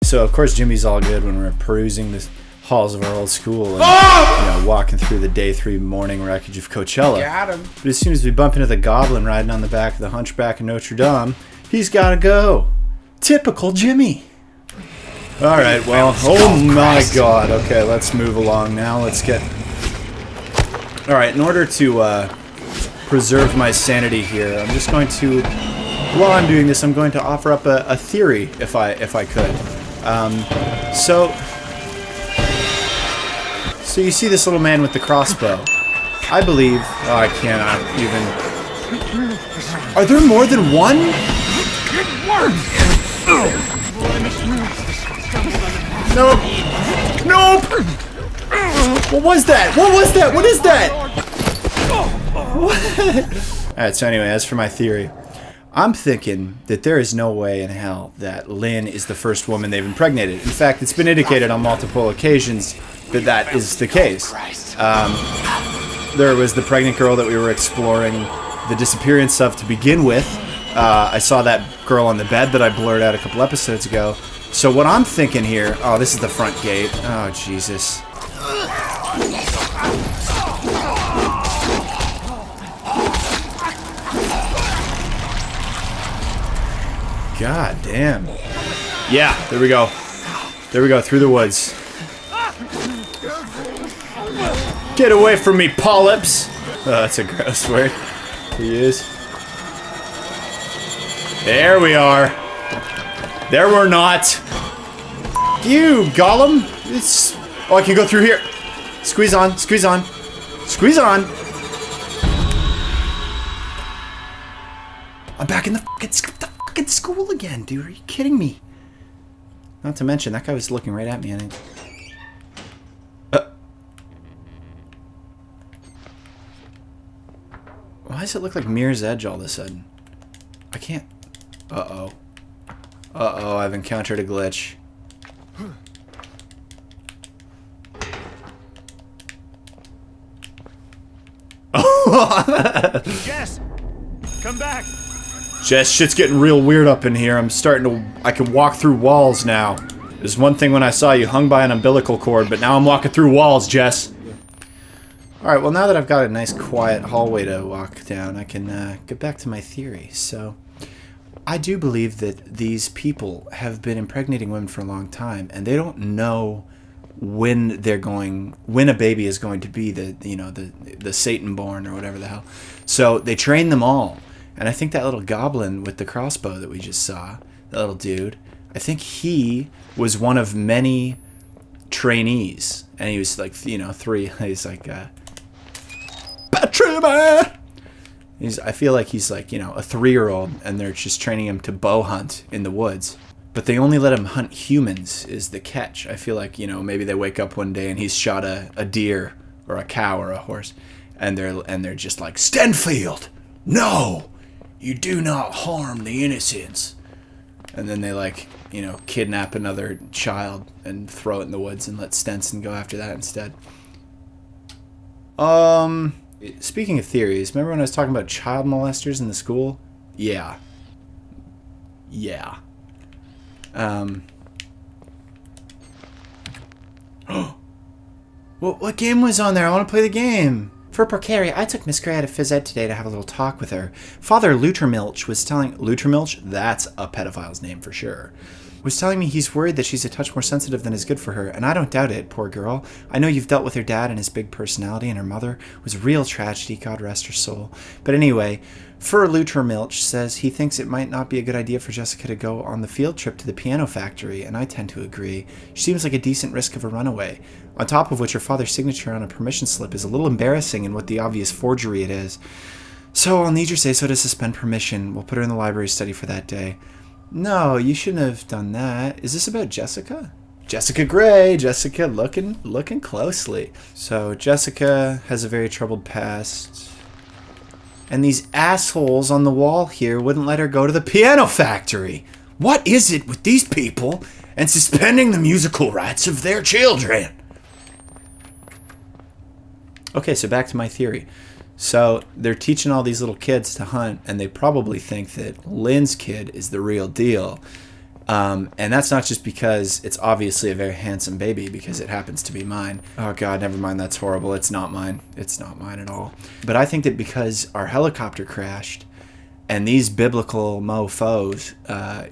So of course Jimmy's all good when we're perusing the halls of our old school and walking through the day 3 morning wreckage of Coachella. Got him. But as soon as we bump into the goblin riding on the back of the Hunchback of Notre Dame, he's gotta go. Typical Jimmy. Alright, well, oh my god. Okay, let's move along now. Let's get... Alright, in order to preserve my sanity here, I'm just going to... While I'm doing this, I'm going to offer up a theory, if I could. So you see this little man with the crossbow. I believe... Oh, I cannot even... Are there more than one? Nope. Nope. What was that? What was that? What is that? What? Alright, so anyway, as for my theory, I'm thinking that there is no way in hell that Lynn is the first woman they've impregnated. In fact, it's been indicated on multiple occasions that that is the case. There was the pregnant girl that we were exploring the disappearance of to begin with. I saw that girl on the bed that I blurred out a couple episodes ago. So what I'm thinking here... Oh, this is the front gate. Oh, Jesus. God damn. Yeah, there we go. There we go, through the woods. Get away from me, polyps! Oh, that's a gross word. He is. There we are. There we're not. You, Gollum. It's... Oh, I can go through here. Squeeze on, squeeze on. Squeeze on. I'm back in the fucking school again, dude. Are you kidding me? Not to mention, that guy was looking right at me, I think. Why does it look like Mirror's Edge all of a sudden? I can't... Uh-oh. Uh-oh, I've encountered a glitch. Jess! Come back! Jess, shit's getting real weird up in here. I'm starting to... I can walk through walls now. There's one thing when I saw you hung by an umbilical cord, but now I'm walking through walls, Jess. Alright, well now that I've got a nice quiet hallway to walk down, I can get back to my theory. So, I do believe that these people have been impregnating women for a long time, and they don't know when they're going... when a baby is going to be the Satan born or whatever the hell. So, they train them all. And I think that little goblin with the crossbow that we just saw, that little dude, I think he was one of many trainees. And he was like, 3, he's like, Patrima! I feel like he's like, a 3-year-old, and they're just training him to bow hunt in the woods. But they only let him hunt humans is the catch. I feel like, maybe they wake up one day and he's shot a deer or a cow or a horse. And they're just like, Stenfield! No! You do not harm the innocents. And then they kidnap another child and throw it in the woods and let Stenson go after that instead. Speaking of theories, remember when I was talking about child molesters in the school? Yeah. Yeah. What game was on there? I want to play the game. For Procari, I took Miss Gray out of phys ed today to have a little talk with her. Father Lutermilch was telling... Lutermilch? That's a pedophile's name for sure. Was telling me he's worried that she's a touch more sensitive than is good for her, and I don't doubt it, poor girl. I know you've dealt with her dad and his big personality, and her mother was real tragedy, God rest her soul. But anyway, Fur Lutermilch says he thinks it might not be a good idea for Jessica to go on the field trip to the piano factory, and I tend to agree. She seems like a decent risk of a runaway. On top of which her father's signature on a permission slip is a little embarrassing in what the obvious forgery it is. So I'll need your say-so to suspend permission. We'll put her in the library study for that day. No, you shouldn't have done that. Is this about Jessica? Jessica Gray. Jessica looking closely. So Jessica has a very troubled past. And these assholes on the wall here wouldn't let her go to the piano factory. What is it with these people and suspending the musical rights of their children? Okay, so back to my theory. So they're teaching all these little kids to hunt, and they probably think that Lynn's kid is the real deal. And that's not just because it's obviously a very handsome baby, because it happens to be mine. Oh god, never mind, that's horrible. It's not mine. It's not mine at all. But I think that because our helicopter crashed, and these biblical mofos,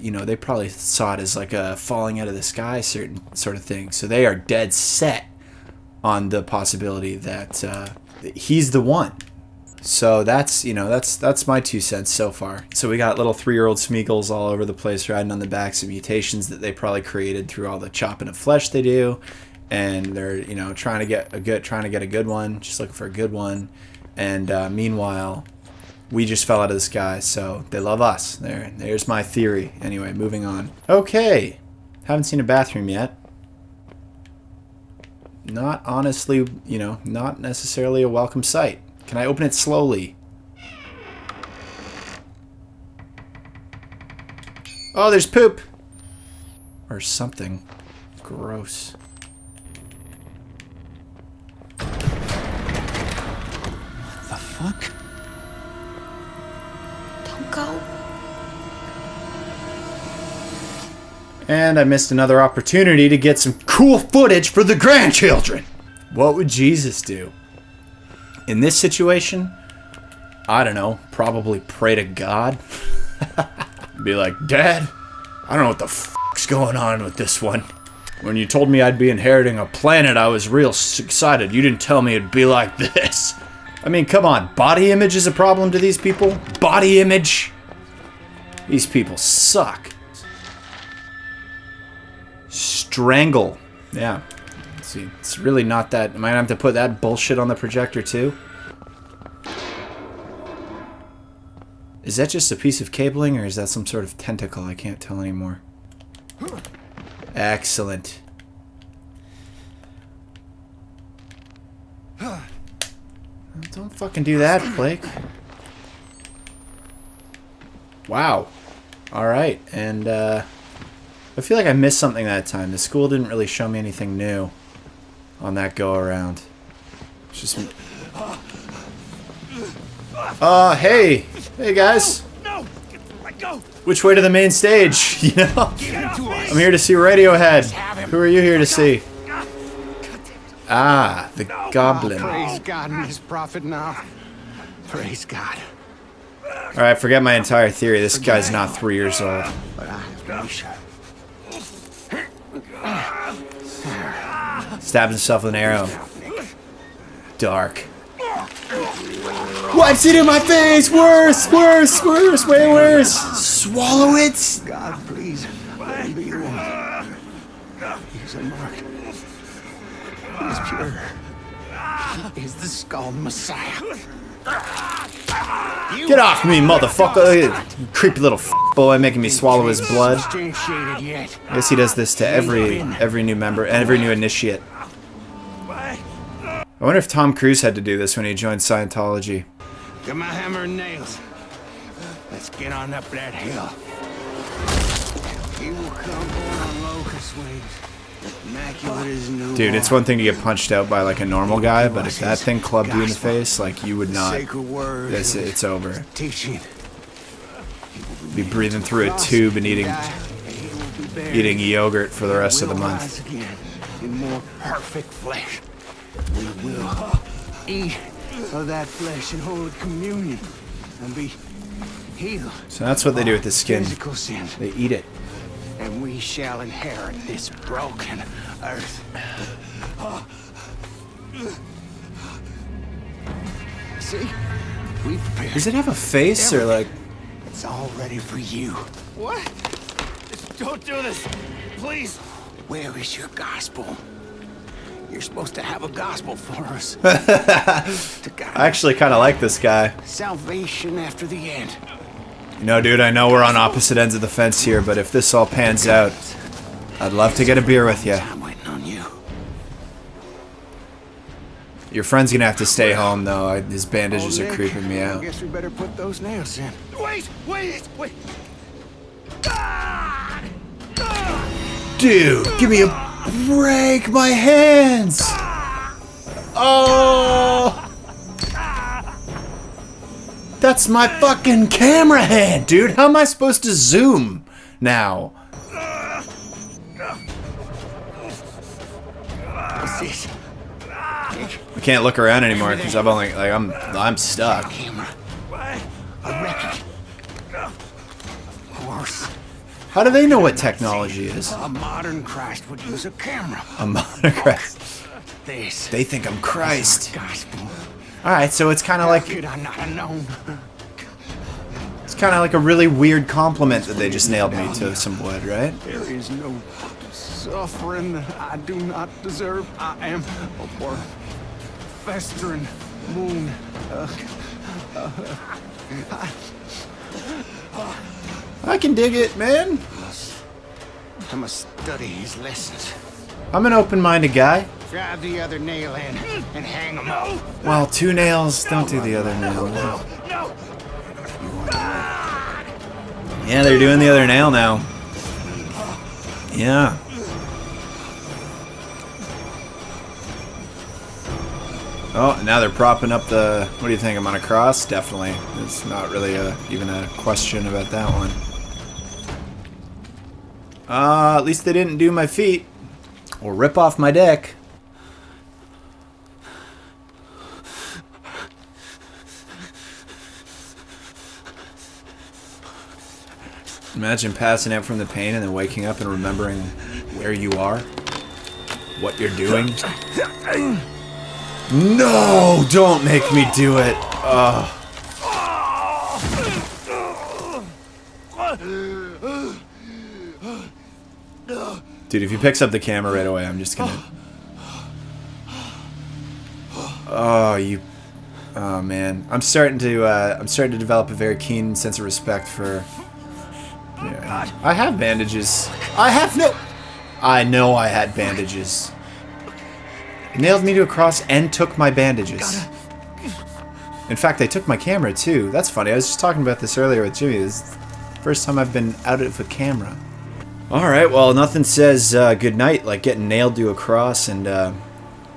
you know, they probably saw it as like a falling out of the sky certain sort of thing. So they are dead set on the possibility that he's the one. So that's, you know, that's my 2 cents so far. So we got little 3-year-old Smeagol's all over the place riding on the backs of mutations that they probably created through all the chopping of flesh they do, and they're, you know, trying to get a good one, just looking for a good one. And meanwhile, we just fell out of the sky, so they love us. There's my theory. Anyway, moving on. Okay, haven't seen a bathroom yet. Not honestly, you know, not necessarily a welcome sight. Can I open it slowly? Oh, there's poop! Or something. Gross. The fuck? Don't go. And I missed another opportunity to get some cool footage for the grandchildren! What would Jesus do? In this situation, I don't know, probably pray to God. Be like, Dad, I don't know what the fuck's going on with this one. When you told me I'd be inheriting a planet, I was real excited. You didn't tell me it'd be like this. I mean, come on, body image is a problem to these people? Body image? These people suck. Strangle. Yeah. See, it's really not that. I might have to put that bullshit on the projector too. Is that just a piece of cabling, or is that some sort of tentacle? I can't tell anymore. Excellent. Don't fucking do that, Blake. Wow. Alright, and I feel like I missed something that time. The school didn't really show me anything new on that go-around. It's just... hey! Hey, guys! No! Let go! Which way to the main stage? You know? I'm here to see Radiohead. Who are you here to see? Ah, the Goblin. Praise God and his prophet now. Praise God. Alright, forget my entire theory. This guy's not 3 years old. But I have peace. Stabbed himself with an arrow. Dark. Wipes it in my face! Worse! Worse! Worse! Way worse! Swallow it! God, please, let him be the one. He's unmarked. He's pure. He is the Skull Messiah. Get off me, motherfucker! Creepy little boy making me swallow his blood. I guess he does this to every new member, every new initiate. I wonder if Tom Cruise had to do this when he joined Scientology. Get my hammer and nails. Let's get on up that hill. He will come on locust wings. Immaculate as new. Dude, it's one thing to get punched out by like a normal guy, but if that thing clubbed you in the face, like you would not. It's over. Teaching. Be breathing through a tube and eating yogurt for the rest of the month. In more perfect flesh. We will eat of that flesh and hold communion and be healed. So that's what they do with the skin. Physical sins. They eat it. And we shall inherit this broken earth. See? We prepared. Does it have a face or like... It's all ready for you. What? Don't do this! Please! Where is your gospel? You're supposed to have a gospel for us. I actually kind of like this guy. Salvation after the end. You know, dude, I know we're on opposite ends of the fence here, but if this all pans out, I'd love to get a beer with you. I'm waiting on you. Your friend's gonna have to stay home, though. His bandages are creeping me out. I guess we better put those nails in. Wait! Dude, give me a break, my hands! Oh! That's my fucking camera hand, dude! How am I supposed to zoom now? What's this? I can't look around anymore because I've only like I'm stuck. Camera. A record. Of course. How do they know what technology is? A modern Christ would use a camera. A modern Christ. This. They think I'm Christ. Gospel. All right, so it's kind of How like could I not have known? it's kind of like a really weird compliment that they just nailed me to some wood, right? There is no suffering that I do not deserve. I am a poor, festering wound. I can dig it, man. I must study his lessons. I'm an open-minded guy. Drive the other nail in and hang him up. Well, 2 nails. Don't do the other nail. No! Yeah, they're doing the other nail now. Yeah. Oh, now they're propping up the... What do you think? I'm on a cross? Definitely. It's not really even a question about that one. At least they didn't do my feet. Or rip off my dick. Imagine passing out from the pain and then waking up and remembering where you are. What you're doing. No! Don't make me do it! Ugh. Dude, if he picks up the camera right away, I'm just gonna... Oh, you... Oh, man. I'm starting to develop a very keen sense of respect for... Yeah. I have bandages. I have no... I know I had bandages. Nailed me to a cross and took my bandages. In fact, they took my camera, too. That's funny. I was just talking about this earlier with Jimmy. This is the first time I've been out of a camera. Alright, well, nothing says good night like getting nailed to a cross, and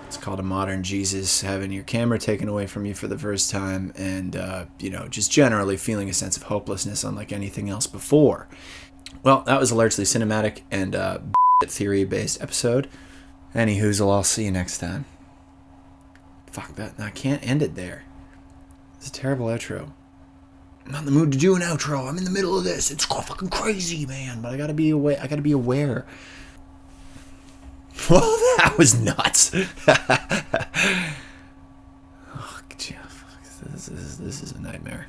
it's called a modern Jesus, having your camera taken away from you for the first time, and, you know, just generally feeling a sense of hopelessness unlike anything else before. Well, that was a largely cinematic and theory-based episode. Anywhoozle, I'll see you next time. Fuck that, I can't end it there. It's a terrible outro. I'm not in the mood to do an outro. I'm in the middle of this. It's fucking crazy, man. But I gotta be aware. I gotta be aware. Well, that was nuts. Oh, Jeff, this is a nightmare.